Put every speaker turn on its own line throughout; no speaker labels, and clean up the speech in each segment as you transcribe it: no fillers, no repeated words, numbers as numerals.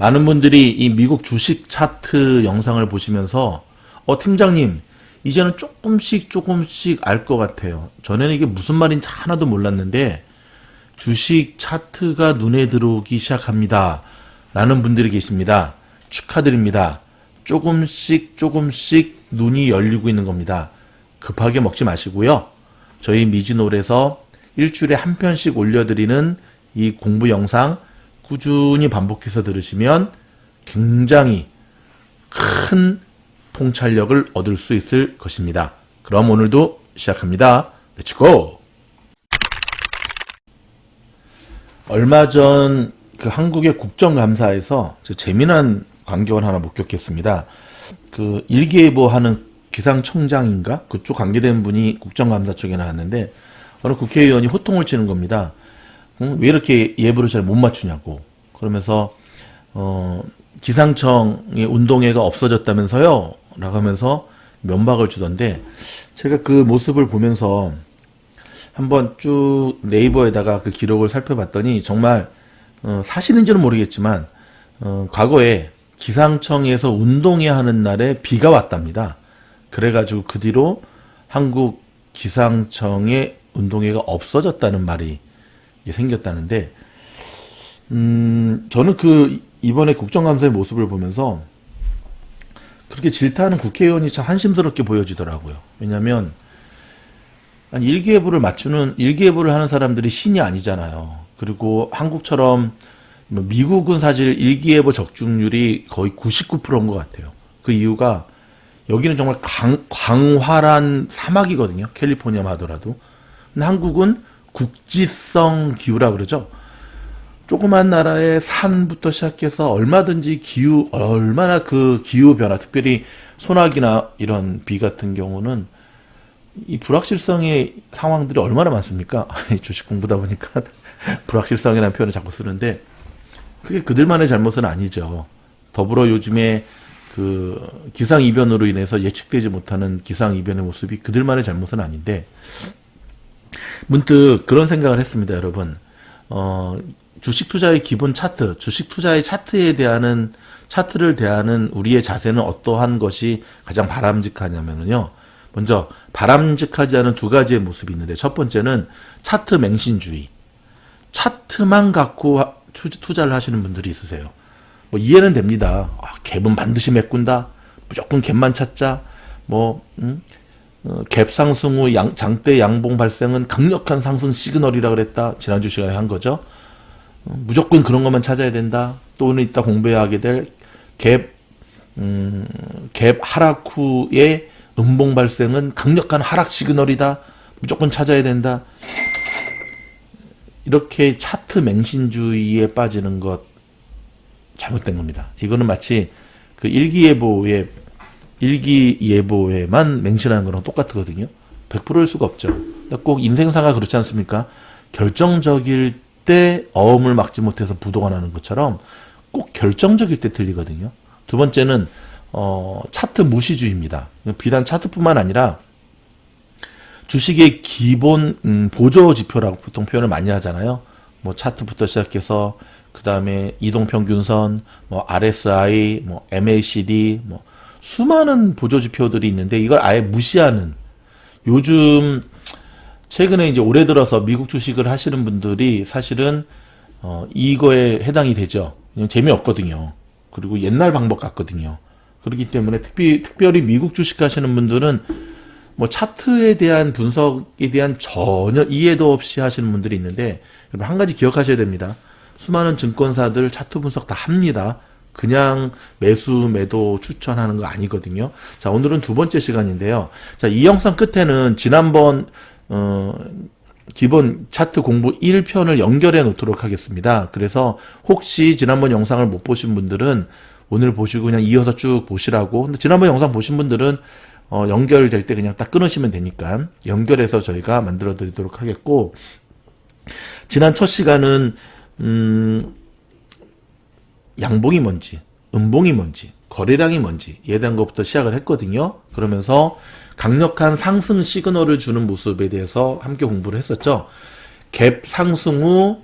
많은 분들이 이 미국 주식 차트 영상을 보시면서 팀장님 이제는 조금씩 알 것 같아요. 전에는 이게 무슨 말인지 하나도 몰랐는데 주식 차트가 눈에 들어오기 시작합니다 라는 분들이 계십니다. 축하드립니다. 조금씩 눈이 열리고 있는 겁니다. 급하게 먹지 마시고요. 저희 미즈놀에서 일주일에 한 편씩 올려드리는 이 공부 영상 꾸준히 반복해서 들으시면 굉장히 큰 통찰력을 얻을 수 있을 것입니다. 그럼 오늘도 시작합니다. 렛츠고! 얼마 전 그 한국의 국정감사에서 재미난 광경을 하나 목격했습니다. 그 일기예보 하는 기상청장인가? 그쪽 관계된 분이 국정감사 쪽에 나왔는데 어느 국회의원이 호통을 치는 겁니다. 왜 이렇게 예보를 잘 못 맞추냐고. 그러면서 기상청의 운동회가 없어졌다면서요? 라고 하면서 면박을 주던데 제가 그 모습을 보면서 한번 쭉 네이버에다가 그 기록을 살펴봤더니 정말 사실인지는 모르겠지만 과거에 기상청에서 운동회 하는 날에 비가 왔답니다. 그래가지고 그 뒤로 한국 기상청의 운동회가 없어졌다는 말이 생겼다는데 저는 이번에 국정감사의 모습을 보면서 그렇게 질타하는 국회의원이 참 한심스럽게 보여지더라고요. 왜냐하면 일기예보를 하는 사람들이 신이 아니잖아요. 그리고 한국처럼 미국은 사실 일기예보 적중률이 거의 99%인 것 같아요. 그 이유가 여기는 정말 광활한 사막이거든요. 캘리포니아만 하더라도. 근데 한국은 국지성 기후라 그러죠. 조그만 나라의 산부터 시작해서 얼마든지 얼마나 그 기후 변화, 특별히 소나기나 이런 비 같은 경우는 이 불확실성의 상황들이 얼마나 많습니까? 주식 공부다 보니까 불확실성이라는 표현을 자꾸 쓰는데 그게 그들만의 잘못은 아니죠. 더불어 요즘에 그 기상이변으로 인해서 예측되지 못하는 기상이변의 모습이 그들만의 잘못은 아닌데 문득 그런 생각을 했습니다, 여러분. 주식 투자의 기본 차트, 주식 투자의 차트를 대하는 우리의 자세는 어떠한 것이 가장 바람직하냐면요. 먼저 바람직하지 않은 두 가지의 모습이 있는데 첫 번째는 차트 맹신주의. 차트만 갖고 투자를 하시는 분들이 있으세요. 뭐 이해는 됩니다. 갭은 반드시 메꾼다. 무조건 갭만 찾자. 갭 상승 후 장대 양봉 발생은 강력한 상승 시그널이라 그랬다. 지난주 시간에 한 거죠. 무조건 그런 것만 찾아야 된다. 또는 이따 공부해야 될 갭 하락 후에 음봉 발생은 강력한 하락 시그널이다. 무조건 찾아야 된다. 이렇게 차트 맹신주의에 빠지는 것 잘못된 겁니다. 이거는 마치 그 일기예보에만 맹신하는 거랑 똑같거든요. 100%일 수가 없죠. 꼭 인생사가 그렇지 않습니까? 결정적일 때 어음을 막지 못해서 부도가 나는 것처럼 꼭 결정적일 때 틀리거든요. 두 번째는 차트 무시주의입니다. 비단 차트뿐만 아니라 주식의 기본 보조 지표라고 보통 표현을 많이 하잖아요. 뭐 차트부터 시작해서 그 다음에 이동평균선, 뭐 RSI, 뭐 MACD, 뭐 수많은 보조 지표들이 있는데 이걸 아예 무시하는 요즘 최근에 이제 올해 들어서 미국 주식을 하시는 분들이 사실은 이거에 해당이 되죠. 그냥 재미없거든요. 그리고 옛날 방법 같거든요. 그렇기 때문에 특별히 미국 주식 하시는 분들은 뭐 차트에 대한 분석에 대한 전혀 이해도 없이 하시는 분들이 있는데 여러분 한 가지 기억하셔야 됩니다. 수많은 증권사들 차트 분석 다 합니다. 그냥 매수 매도 추천하는 거 아니거든요. 자, 오늘은 두 번째 시간인데요. 자, 이 영상 끝에는 지난번 기본 차트 공부 1편을 연결해 놓도록 하겠습니다. 그래서 혹시 지난번 영상을 못 보신 분들은 오늘 보시고 그냥 이어서 쭉 보시라고. 근데 지난번 영상 보신 분들은 연결될 때 그냥 딱 끊으시면 되니까 연결해서 저희가 만들어 드리도록 하겠고, 지난 첫 시간은 양봉이 뭔지, 음봉이 뭔지, 거래량이 뭔지에 대한 것부터 시작을 했거든요. 그러면서 강력한 상승 시그널을 주는 모습에 대해서 함께 공부를 했었죠. 갭 상승 후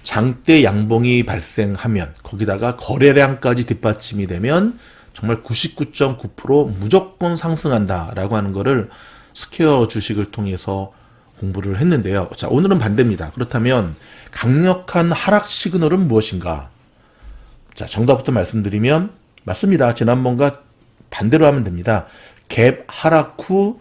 장대 양봉이 발생하면 거기다가 거래량까지 뒷받침이 되면 정말 99.9% 무조건 상승한다라고 하는 거를 스퀘어 주식을 통해서 공부를 했는데요. 자, 오늘은 반대입니다. 그렇다면 강력한 하락 시그널은 무엇인가? 자, 정답부터 말씀드리면 맞습니다. 지난번과 반대로 하면 됩니다. 갭 하락 후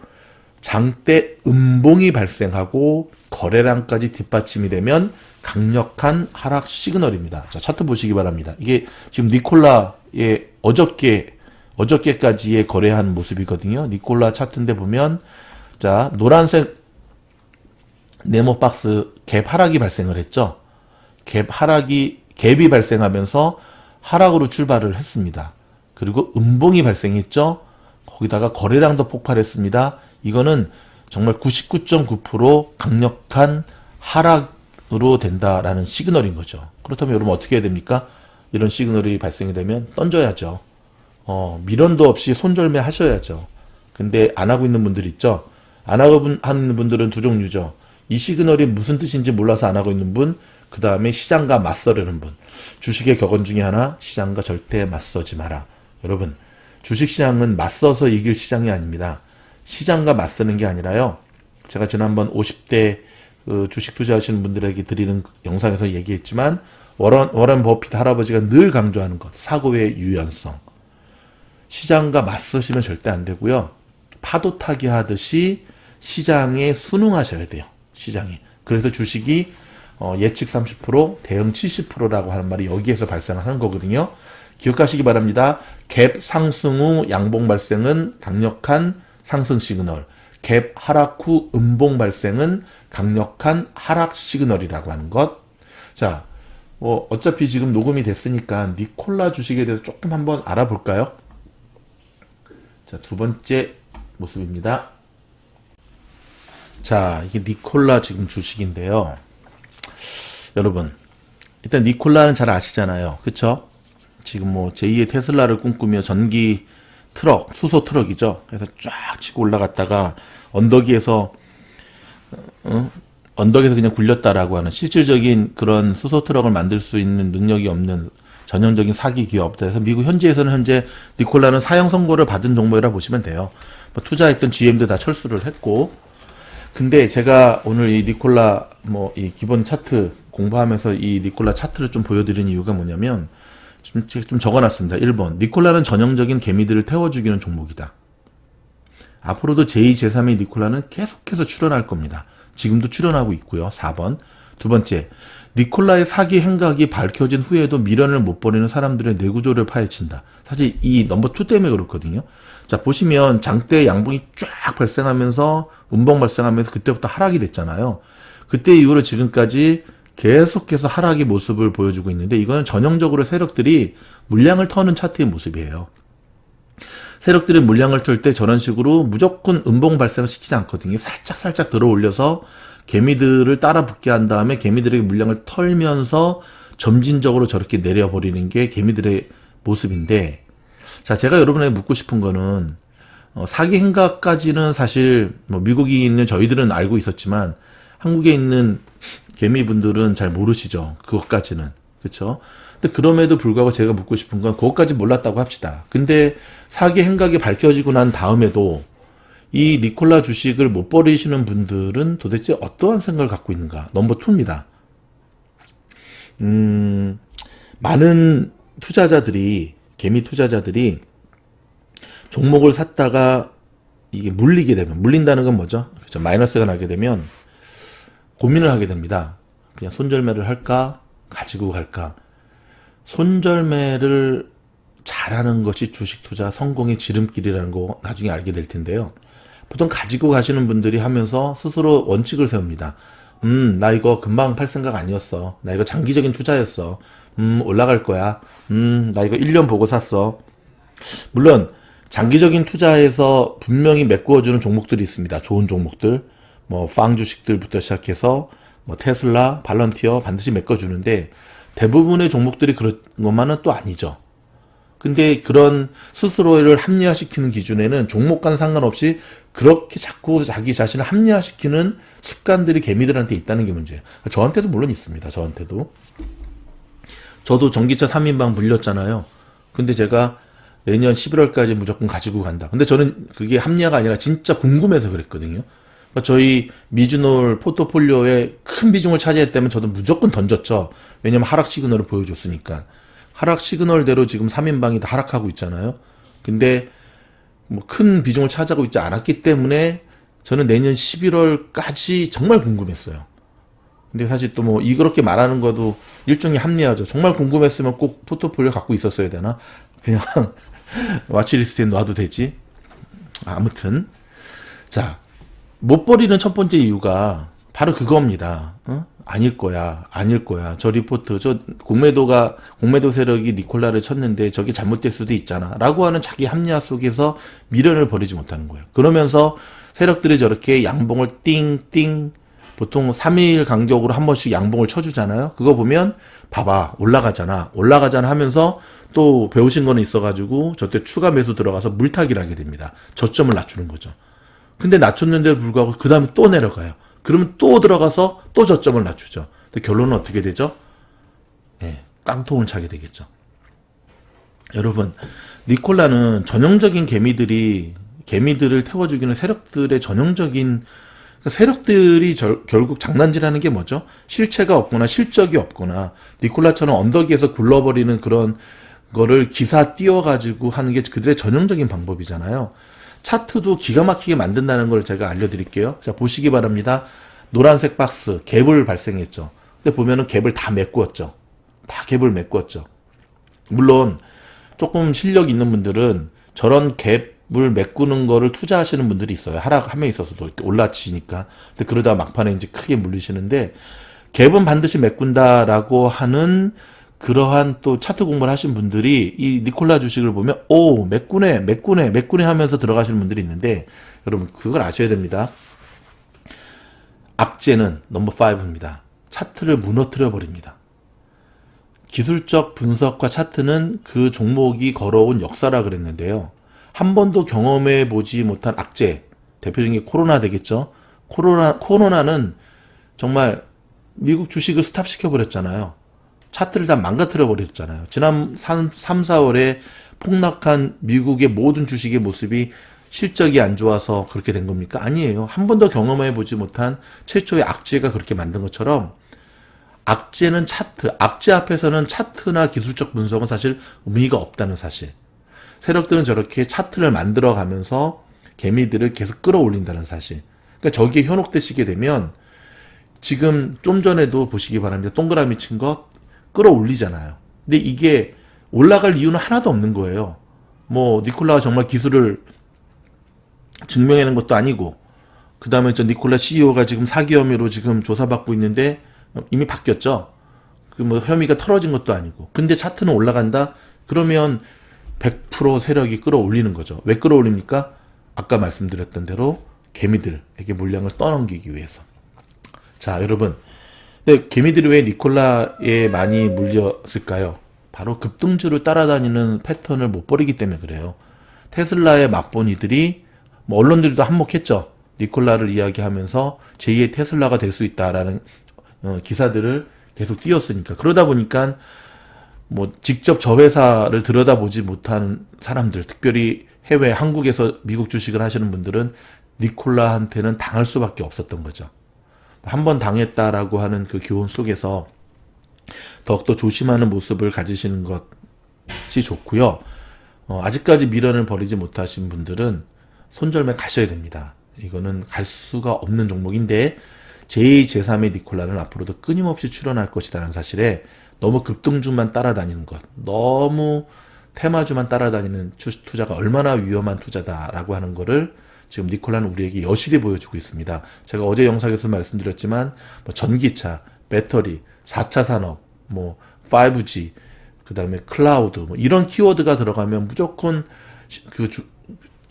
장대 음봉이 발생하고 거래량까지 뒷받침이 되면 강력한 하락 시그널입니다. 자, 차트 보시기 바랍니다. 이게 지금 니콜라의 어저께까지의 거래한 모습이거든요. 니콜라 차트인데 보면, 자, 노란색 네모 박스 갭 하락이 발생을 했죠. 갭이 발생하면서 하락으로 출발을 했습니다. 그리고 음봉이 발생했죠. 거기다가 거래량도 폭발했습니다. 이거는 정말 99.9% 강력한 하락으로 된다라는 시그널인 거죠. 그렇다면 여러분 어떻게 해야 됩니까? 이런 시그널이 발생이 되면 던져야죠. 미련도 없이 손절매 하셔야죠. 근데 안 하고 있는 분들 있죠? 안 하고 있는 분들은 두 종류죠. 이 시그널이 무슨 뜻인지 몰라서 안 하고 있는 분, 그 다음에 시장과 맞서려는 분. 주식의 격언 중에 하나, 시장과 절대 맞서지 마라. 여러분, 주식시장은 맞서서 이길 시장이 아닙니다. 시장과 맞서는 게 아니라요. 제가 지난번 50대 주식 투자하시는 분들에게 드리는 영상에서 얘기했지만 워런 버핏 할아버지가 늘 강조하는 것, 사고의 유연성. 시장과 맞서시면 절대 안 되고요. 파도 타기 하듯이 시장에 순응하셔야 돼요. 시장에. 그래서 주식이 예측 30%, 대응 70%라고 하는 말이 여기에서 발생하는 거거든요. 기억하시기 바랍니다. 갭 상승 후 양봉 발생은 강력한 상승 시그널, 갭 하락 후 음봉 발생은 강력한 하락 시그널이라고 하는 것. 자, 어차피 지금 녹음이 됐으니까 니콜라 주식에 대해서 조금 한번 알아볼까요? 자, 두 번째 모습입니다. 자, 이게 니콜라 지금 주식인데요. 여러분, 일단 니콜라는 잘 아시잖아요. 그쵸? 지금 뭐 제2의 테슬라를 꿈꾸며 전기 트럭, 수소 트럭이죠. 그래서 쫙 치고 올라갔다가 언덕에서 그냥 굴렸다라고 하는 실질적인 그런 수소 트럭을 만들 수 있는 능력이 없는 전형적인 사기 기업. 그래서 미국 현지에서는 현재 니콜라는 사형 선고를 받은 종목이라 보시면 돼요. 뭐 투자했던 GM도 다 철수를 했고. 근데 제가 오늘 이 니콜라 이 기본 차트 공부하면서 이 니콜라 차트를 좀 보여드리는 이유가 뭐냐면 좀 적어놨습니다. 1번. 니콜라는 전형적인 개미들을 태워죽이는 종목이다. 앞으로도 제2, 제3의 니콜라는 계속해서 출현할 겁니다. 지금도 출현하고 있고요. 4번. 두 번째. 니콜라의 사기 행각이 밝혀진 후에도 미련을 못 버리는 사람들의 뇌구조를 파헤친다. 사실 이 넘버 2 때문에 그렇거든요. 자, 보시면 장대 양봉이 쫙 발생하면서 음봉 발생하면서 그때부터 하락이 됐잖아요. 그때 이후로 지금까지 계속해서 하락의 모습을 보여주고 있는데 이거는 전형적으로 세력들이 물량을 터는 차트의 모습이에요. 세력들이 물량을 털 때 저런 식으로 무조건 음봉 발생을 시키지 않거든요. 살짝 들어 올려서 개미들을 따라 붙게 한 다음에 개미들에게 물량을 털면서 점진적으로 저렇게 내려버리는 게 개미들의 모습인데, 자, 제가 여러분에게 묻고 싶은 거는 사기 행각까지는 사실 미국에 있는 저희들은 알고 있었지만 한국에 있는 개미분들은 잘 모르시죠. 그것까지는. 그렇죠? 근데 그럼에도 불구하고 제가 묻고 싶은 건 그것까지 몰랐다고 합시다. 근데 사기 행각이 밝혀지고 난 다음에도 이 니콜라 주식을 못 버리시는 분들은 도대체 어떠한 생각을 갖고 있는가? 넘버 2입니다. 많은 투자자들이, 개미 투자자들이 종목을 샀다가 이게 물린다는 건 뭐죠? 그렇죠? 마이너스가 나게 되면 고민을 하게 됩니다. 그냥 손절매를 할까? 가지고 갈까? 손절매를 잘하는 것이 주식 투자 성공의 지름길이라는 거 나중에 알게 될 텐데요. 보통 가지고 가시는 분들이 하면서 스스로 원칙을 세웁니다. 나 이거 금방 팔 생각 아니었어. 나 이거 장기적인 투자였어. 올라갈 거야. 나 이거 1년 보고 샀어. 물론 장기적인 투자에서 분명히 메꾸어주는 종목들이 있습니다. 좋은 종목들. 빵 주식들부터 시작해서 테슬라, 발런티어 반드시 메꿔주는데 대부분의 종목들이 그런 것만은 또 아니죠. 근데 그런 스스로를 합리화시키는 기준에는 종목과는 상관없이 그렇게 자꾸 자기 자신을 합리화시키는 습관들이 개미들한테 있다는 게 문제예요. 저한테도 물론 있습니다. 저한테도. 저도 전기차 3인방 물렸잖아요. 근데 제가 내년 11월까지 무조건 가지고 간다. 근데 저는 그게 합리화가 아니라 진짜 궁금해서 그랬거든요. 그러니까 저희 미주놀 포트폴리오에 큰 비중을 차지했다면 저도 무조건 던졌죠. 왜냐면 하락 시그널을 보여줬으니까. 하락 시그널대로 지금 3인방이 다 하락하고 있잖아요. 근데 뭐 큰 비중을 차지하고 있지 않았기 때문에 저는 내년 11월까지 정말 궁금했어요. 근데 사실 또 뭐 이렇게 말하는 것도 일종의 합리화죠. 정말 궁금했으면 꼭 포트폴리오 갖고 있었어야 되나? 그냥 와치리스트에 놔도 되지. 아무튼 자, 못 버리는 첫 번째 이유가 바로 그겁니다. 아닐 거야, 아닐 거야. 저 리포트, 저 공매도 세력이 니콜라를 쳤는데 저게 잘못될 수도 있잖아. 라고 하는 자기 합리화 속에서 미련을 버리지 못하는 거예요. 그러면서 세력들이 저렇게 양봉을 띵띵, 보통 3일 간격으로 한 번씩 양봉을 쳐주잖아요. 그거 보면, 봐봐, 올라가잖아 하면서 또 배우신 거는 있어가지고 저때 추가 매수 들어가서 물타기를 하게 됩니다. 저점을 낮추는 거죠. 근데 낮췄는데도 불구하고 그 다음에 또 내려가요. 그러면 또 들어가서 또 저점을 낮추죠. 근데 결론은 어떻게 되죠? 예, 깡통을 차게 되겠죠. 여러분, 니콜라는 전형적인 개미들을 태워주기는 세력들의 전형적인, 그러니까 세력들이 결국 장난질하는 게 뭐죠? 실체가 없거나 실적이 없거나 니콜라처럼 언덕위에서 굴러버리는 그런 거를 기사 띄워가지고 하는 게 그들의 전형적인 방법이잖아요. 차트도 기가 막히게 만든다는 걸 제가 알려드릴게요. 자, 보시기 바랍니다. 노란색 박스, 갭을 발생했죠. 근데 보면은 갭을 다 메꾸었죠. 다 갭을 메꾸었죠. 물론 조금 실력 있는 분들은 저런 갭을 메꾸는 거를 투자하시는 분들이 있어요. 하락함에 있어서도 올라치니까. 근데 그러다 막판에 이제 크게 물리시는데, 갭은 반드시 메꾼다라고 하는 그러한 또 차트 공부를 하신 분들이 이 니콜라 주식을 보면 오, 메꾸네 하면서 들어가시는 분들이 있는데, 여러분 그걸 아셔야 됩니다. 악재는 넘버 5입니다. 차트를 무너뜨려 버립니다. 기술적 분석과 차트는 그 종목이 걸어온 역사라 그랬는데요. 한 번도 경험해 보지 못한 악재, 대표적인 게 코로나 되겠죠. 코로나는 정말 미국 주식을 스탑시켜 버렸잖아요. 차트를 다 망가뜨려 버렸잖아요. 지난 3, 4월에 폭락한 미국의 모든 주식의 모습이 실적이 안 좋아서 그렇게 된 겁니까? 아니에요. 한 번도 경험해 보지 못한 최초의 악재가 그렇게 만든 것처럼, 악재는 차트, 악재 앞에서는 차트나 기술적 분석은 사실 의미가 없다는 사실. 세력들은 저렇게 차트를 만들어 가면서 개미들을 계속 끌어올린다는 사실. 그러니까 저기에 현혹되시게 되면, 지금 좀 전에도 보시기 바랍니다. 동그라미 친 거 끌어올리잖아요. 근데 이게 올라갈 이유는 하나도 없는 거예요. 뭐 니콜라가 정말 기술을 증명해낸 것도 아니고, 그 다음에 저 니콜라 CEO가 지금 사기 혐의로 지금 조사받고 있는데 이미 바뀌었죠. 그 뭐 혐의가 털어진 것도 아니고. 근데 차트는 올라간다? 그러면 100% 세력이 끌어올리는 거죠. 왜 끌어올립니까? 아까 말씀드렸던 대로 개미들에게 물량을 떠넘기기 위해서. 자, 여러분. 근데 개미들이 왜 니콜라에 많이 물렸을까요? 바로 급등주를 따라다니는 패턴을 못 버리기 때문에 그래요. 테슬라에 맛본 이들이, 뭐 언론들도 한몫했죠. 니콜라를 이야기하면서 제2의 테슬라가 될 수 있다라는 기사들을 계속 띄웠으니까. 그러다 보니까 뭐 직접 저 회사를 들여다보지 못한 사람들, 특별히 해외, 한국에서 미국 주식을 하시는 분들은 니콜라한테는 당할 수밖에 없었던 거죠. 한번 당했다라고 하는 그 교훈 속에서 더욱더 조심하는 모습을 가지시는 것이 좋고요. 아직까지 미련을 버리지 못하신 분들은 손절매 가셔야 됩니다. 이거는 갈 수가 없는 종목인데, 제2, 제3의 니콜라는 앞으로도 끊임없이 출현할 것이라는 사실에 너무 급등주만 따라다니는 것, 너무 테마주만 따라다니는 투자가 얼마나 위험한 투자다라고 하는 거를 지금 니콜라는 우리에게 여실히 보여주고 있습니다. 제가 어제 영상에서 말씀드렸지만, 뭐 전기차, 배터리, 4차 산업, 뭐 5G, 그 다음에 클라우드, 뭐 이런 키워드가 들어가면 무조건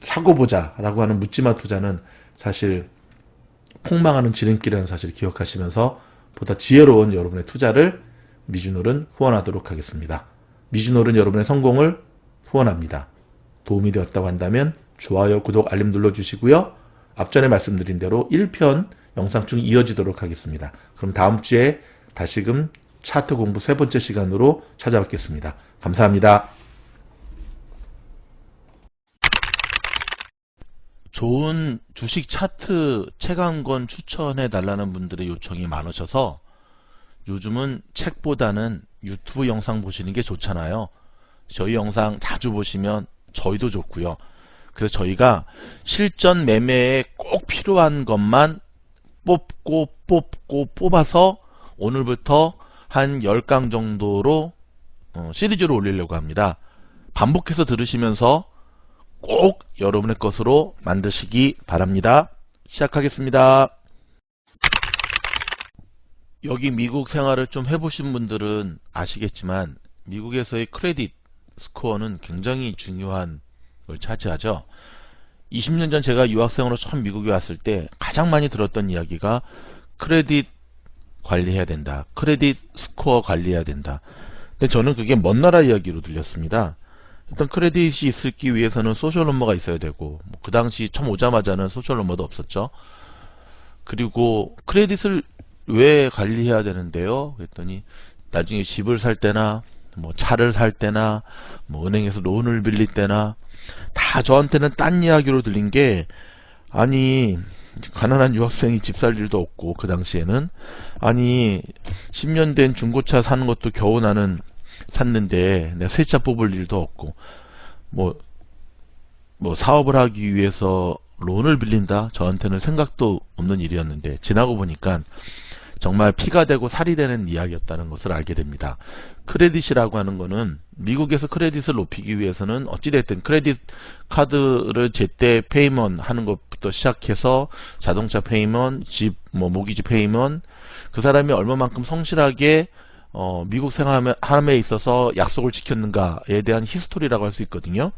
사고 보자라고 하는 묻지마 투자는 사실 폭망하는 지름길이라는 사실을 기억하시면서 보다 지혜로운 여러분의 투자를 미주놀은 후원하도록 하겠습니다. 미주놀은 여러분의 성공을 후원합니다. 도움이 되었다고 한다면 좋아요, 구독, 알림 눌러주시고요. 앞전에 말씀드린 대로 1편 영상쭉 이어지도록 하겠습니다. 그럼 다음 주에 다시금 차트 공부 세 번째 시간으로 찾아뵙겠습니다. 감사합니다. 좋은 주식 차트 책 한 권 추천해 달라는 분들의 요청이 많으셔서 요즘은 책보다는 유튜브 영상 보시는 게 좋잖아요. 저희 영상 자주 보시면 저희도 좋고요. 그래서 저희가 실전 매매에 꼭 필요한 것만 뽑아서 오늘부터 한 10강 정도로 시리즈로 올리려고 합니다. 반복해서 들으시면서 꼭 여러분의 것으로 만드시기 바랍니다. 시작하겠습니다. 여기 미국 생활을 좀 해보신 분들은 아시겠지만 미국에서의 크레딧 스코어는 굉장히 중요한 걸 차지하죠. 20년 전 제가 유학생으로 처음 미국에 왔을 때 가장 많이 들었던 이야기가 크레딧 관리해야 된다. 크레딧 스코어 관리해야 된다. 근데 저는 그게 먼 나라 이야기로 들렸습니다. 일단 크레딧이 있기 위해서는 소셜 넘버가 있어야 되고 그 당시 처음 오자마자는 소셜 넘버도 없었죠. 그리고 크레딧을 왜 관리해야 되는데요? 그랬더니 나중에 집을 살 때나 뭐 차를 살 때나 뭐 은행에서 론을 빌릴 때나 다 저한테는 딴 이야기로 들린 게, 아니 가난한 유학생이 집 살 일도 없고 그 당시에는 아니 10년 된 중고차 사는 것도 겨우 나는 샀는데 내가 새 차 뽑을 일도 없고 뭐 사업을 하기 위해서 론을 빌린다? 저한테는 생각도 없는 일이었는데 지나고 보니까 정말 피가 되고 살이 되는 이야기였다는 것을 알게 됩니다. 크레딧이라고 하는 거는 미국에서 크레딧을 높이기 위해서는 어찌됐든 크레딧 카드를 제때 페이먼 하는 것부터 시작해서 자동차 페이먼, 집, 모기지 페이먼, 그 사람이 얼마만큼 성실하게 미국 생활함에 있어서 약속을 지켰는가에 대한 히스토리라고 할 수 있거든요.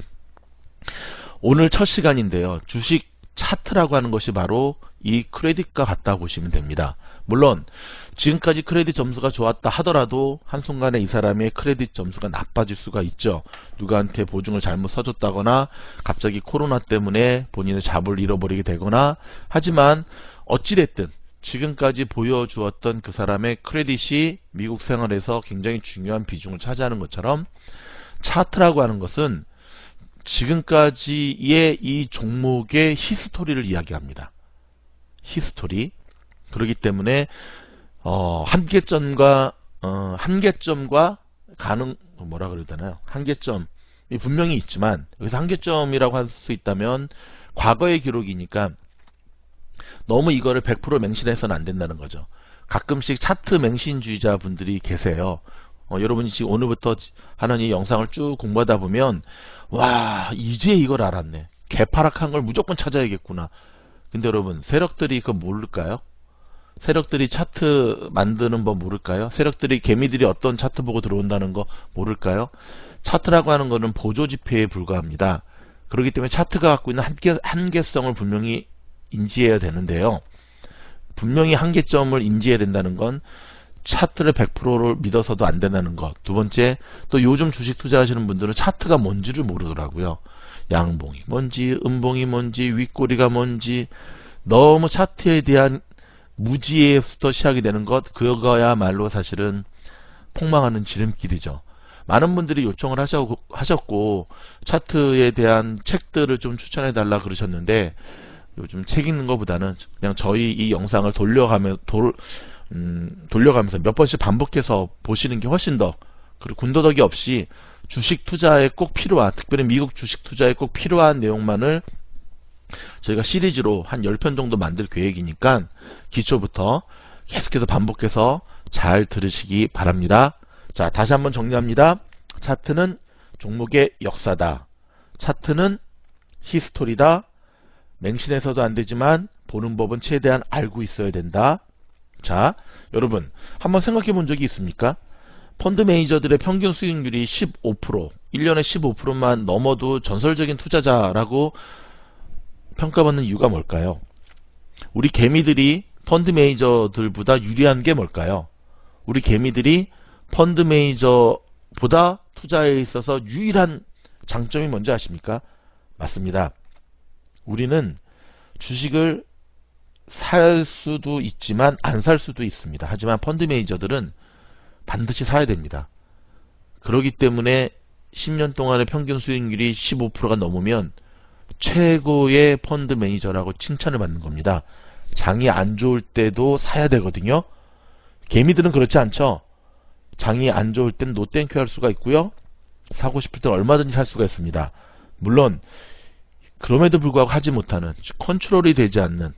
오늘 첫 시간인데요. 주식 차트라고 하는 것이 바로 이 크레딧과 같다고 보시면 됩니다. 물론 지금까지 크레딧 점수가 좋았다 하더라도 한순간에 이 사람의 크레딧 점수가 나빠질 수가 있죠. 누구한테 보증을 잘못 써줬다거나 갑자기 코로나 때문에 본인의 잡을 잃어버리게 되거나, 하지만 어찌됐든 지금까지 보여주었던 그 사람의 크레딧이 미국 생활에서 굉장히 중요한 비중을 차지하는 것처럼 차트라고 하는 것은 지금까지의 이 종목의 히스토리를 이야기합니다. 히스토리. 그렇기 때문에 한계점과 뭐라 그래야 되나요? 한계점이 분명히 있지만 여기서 한계점이라고 할 수 있다면 과거의 기록이니까 너무 이거를 100% 맹신해서는 안 된다는 거죠. 가끔씩 차트 맹신주의자 분들이 계세요. 여러분이 지금 오늘부터 하는 이 영상을 쭉 공부하다 보면 와, 이제 이걸 알았네. 개파락한 걸 무조건 찾아야겠구나. 근데 여러분, 세력들이 그거 모를까요? 세력들이 차트 만드는 법 모를까요? 세력들이 개미들이 어떤 차트 보고 들어온다는 거 모를까요? 차트라고 하는 거는 보조지표에 불과합니다. 그렇기 때문에 차트가 갖고 있는 한계성을 분명히 인지해야 되는데요. 분명히 한계점을 인지해야 된다는 건 차트를 100%를 믿어서도 안 된다는 것. 두 번째, 또 요즘 주식 투자하시는 분들은 차트가 뭔지를 모르더라고요. 양봉이 뭔지, 음봉이 뭔지, 윗꼬리가 뭔지, 너무 차트에 대한 무지에서부터 시작이 되는 것, 그거야말로 사실은 폭망하는 지름길이죠. 많은 분들이 요청을 하셨고 차트에 대한 책들을 좀 추천해 달라 그러셨는데, 요즘 책 읽는 것보다는 그냥 저희 이 영상을 돌려가면서 몇 번씩 반복해서 보시는 게 훨씬 더, 그리고 군더더기 없이 주식 투자에 꼭 필요한, 특별히 미국 주식 투자에 꼭 필요한 내용만을 저희가 시리즈로 한 10편 정도 만들 계획이니까 기초부터 계속해서 반복해서 잘 들으시기 바랍니다. 자, 다시 한번 정리합니다. 차트는 종목의 역사다. 차트는 히스토리다. 맹신해서도 안 되지만 보는 법은 최대한 알고 있어야 된다. 자, 여러분 한번 생각해 본 적이 있습니까? 펀드 매니저들의 평균 수익률이 15%, 1년에 15%만 넘어도 전설적인 투자자라고 평가받는 이유가 뭘까요? 우리 개미들이 펀드 매니저들보다 유리한 게 뭘까요? 우리 개미들이 펀드 매니저보다 투자에 있어서 유일한 장점이 뭔지 아십니까? 맞습니다. 우리는 주식을 살 수도 있지만 안 살 수도 있습니다. 하지만 펀드 매니저들은 반드시 사야 됩니다. 그렇기 때문에 10년 동안의 평균 수익률이 15%가 넘으면 최고의 펀드 매니저라고 칭찬을 받는 겁니다. 장이 안 좋을 때도 사야 되거든요. 개미들은 그렇지 않죠. 장이 안 좋을 땐 노땡큐 할 수가 있고요. 사고 싶을 땐 얼마든지 살 수가 있습니다. 물론 그럼에도 불구하고 하지 못하는, 컨트롤이 되지 않는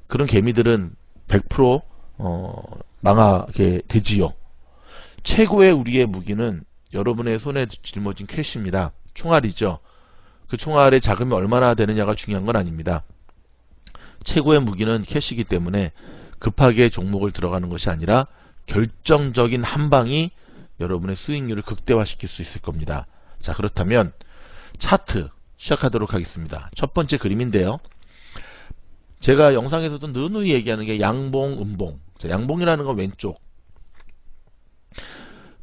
그런 개미들은 100% 망하게 되지요. 최고의 우리의 무기는 여러분의 손에 짊어진 캐시입니다. 총알이죠. 그 총알의 자금이 얼마나 되느냐가 중요한 건 아닙니다. 최고의 무기는 캐시이기 때문에 급하게 종목을 들어가는 것이 아니라 결정적인 한 방이 여러분의 수익률을 극대화시킬 수 있을 겁니다. 자, 그렇다면 차트 시작하도록 하겠습니다. 첫 번째 그림인데요. 제가 영상에서도 누누이 얘기하는 게 양봉, 음봉. 자, 양봉이라는 건 왼쪽.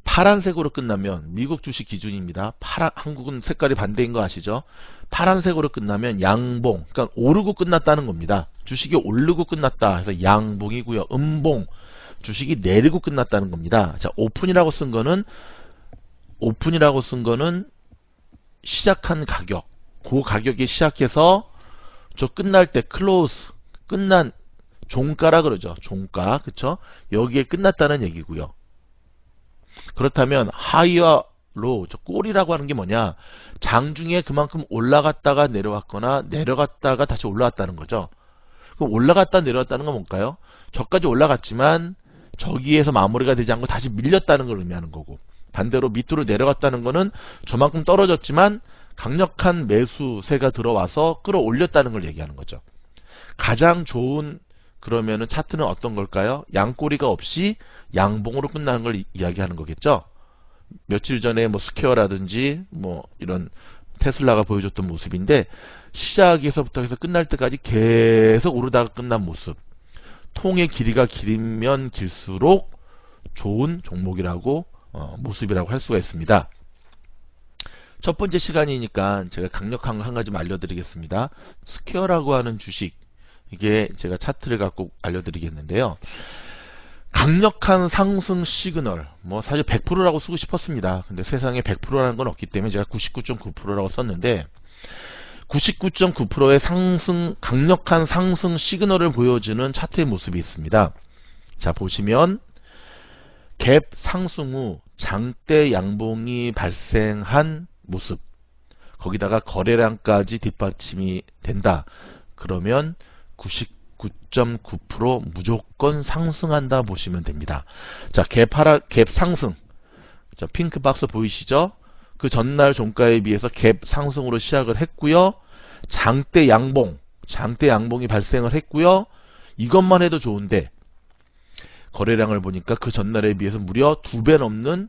파란색으로 끝나면 미국 주식 기준입니다. 한국은 색깔이 반대인 거 아시죠? 파란색으로 끝나면 양봉, 그러니까 오르고 끝났다는 겁니다. 주식이 오르고 끝났다 해서 양봉이고요. 음봉, 주식이 내리고 끝났다는 겁니다. 자, 오픈이라고 쓴 거는 시작한 가격, 그 가격이 시작해서 저 끝날 때 클로즈, 끝난 종가라 그러죠. 종가, 그쵸? 여기에 끝났다는 얘기고요. 그렇다면 하이와 로우, 저 꼴이라고 하는 게 뭐냐? 장중에 그만큼 올라갔다가 내려왔거나 내려갔다가 다시 올라왔다는 거죠. 그럼 올라갔다 내려왔다는 건 뭘까요? 저까지 올라갔지만 저기에서 마무리가 되지 않고 다시 밀렸다는 걸 의미하는 거고, 반대로 밑으로 내려갔다는 거는 저만큼 떨어졌지만 강력한 매수세가 들어와서 끌어올렸다는 걸 얘기하는 거죠. 가장 좋은 그러면은 차트는 어떤 걸까요? 양꼬리가 없이 양봉으로 끝나는 걸 이야기하는 거겠죠. 며칠 전에 뭐 스퀘어라든지 뭐 이런 테슬라가 보여줬던 모습인데, 시작에서부터 해서 끝날 때까지 계속 오르다가 끝난 모습. 통의 길이가 길면 길수록 좋은 종목이라고 모습이라고 할 수가 있습니다. 첫 번째 시간이니까 제가 강력한 거 한 가지 알려드리겠습니다. 스퀘어라고 하는 주식, 이게 제가 차트를 갖고 알려드리겠는데요. 강력한 상승 시그널, 뭐 사실 100%라고 쓰고 싶었습니다. 근데 세상에 100%라는 건 없기 때문에 제가 99.9%라고 썼는데, 99.9%의 강력한 상승 시그널을 보여주는 차트의 모습이 있습니다. 자, 보시면 갭 상승 후 장대 양봉이 발생한 모습, 거기다가 거래량까지 뒷받침이 된다. 그러면 99.9% 무조건 상승한다 보시면 됩니다. 자, 갭 상승. 자, 핑크 박스 보이시죠? 그 전날 종가에 비해서 갭 상승으로 시작을 했고요. 장대 양봉이 발생을 했고요. 이것만 해도 좋은데 거래량을 보니까 그 전날에 비해서 무려 2배 넘는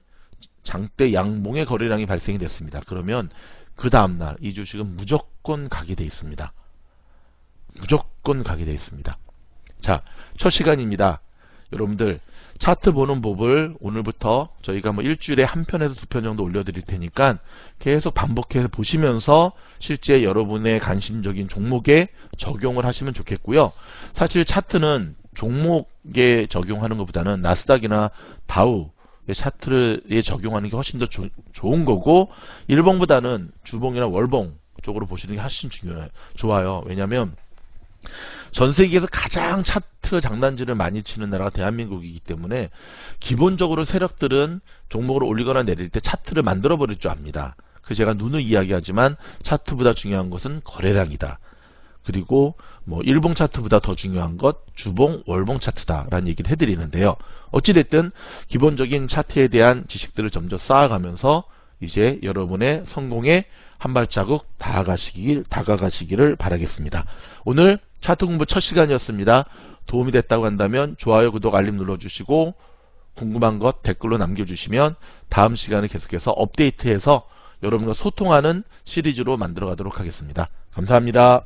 장대 양봉의 거래량이 발생이 됐습니다. 그러면 그 다음날 이 주식은 무조건 가게 돼 있습니다. 무조건 가게 돼 있습니다. 자, 첫 시간입니다. 여러분들 차트 보는 법을 오늘부터 저희가 뭐 일주일에 한 편에서 2편 정도 올려드릴 테니까 계속 반복해서 보시면서 실제 여러분의 관심적인 종목에 적용을 하시면 좋겠고요. 사실 차트는 종목에 적용하는 것보다는 나스닥이나 다우의 차트에 적용하는 게 훨씬 더 좋은 거고, 일봉보다는 주봉이나 월봉 쪽으로 보시는 게 훨씬 좋아요. 왜냐하면 전 세계에서 가장 차트 장난질을 많이 치는 나라가 대한민국이기 때문에 기본적으로 세력들은 종목을 올리거나 내릴 때 차트를 만들어 버릴 줄 압니다. 그래서 제가 누누이 이야기하지만 차트보다 중요한 것은 거래량이다. 그리고 뭐 일봉 차트보다 더 중요한 것 주봉, 월봉 차트다라는 얘기를 해드리는데요. 어찌됐든 기본적인 차트에 대한 지식들을 점점 쌓아가면서 이제 여러분의 성공에 한 발자국 다가가시기를 바라겠습니다. 오늘 차트 공부 첫 시간이었습니다. 도움이 됐다고 한다면 좋아요, 구독, 알림 눌러주시고 궁금한 것 댓글로 남겨주시면 다음 시간에 계속해서 업데이트해서 여러분과 소통하는 시리즈로 만들어 가도록 하겠습니다. 감사합니다.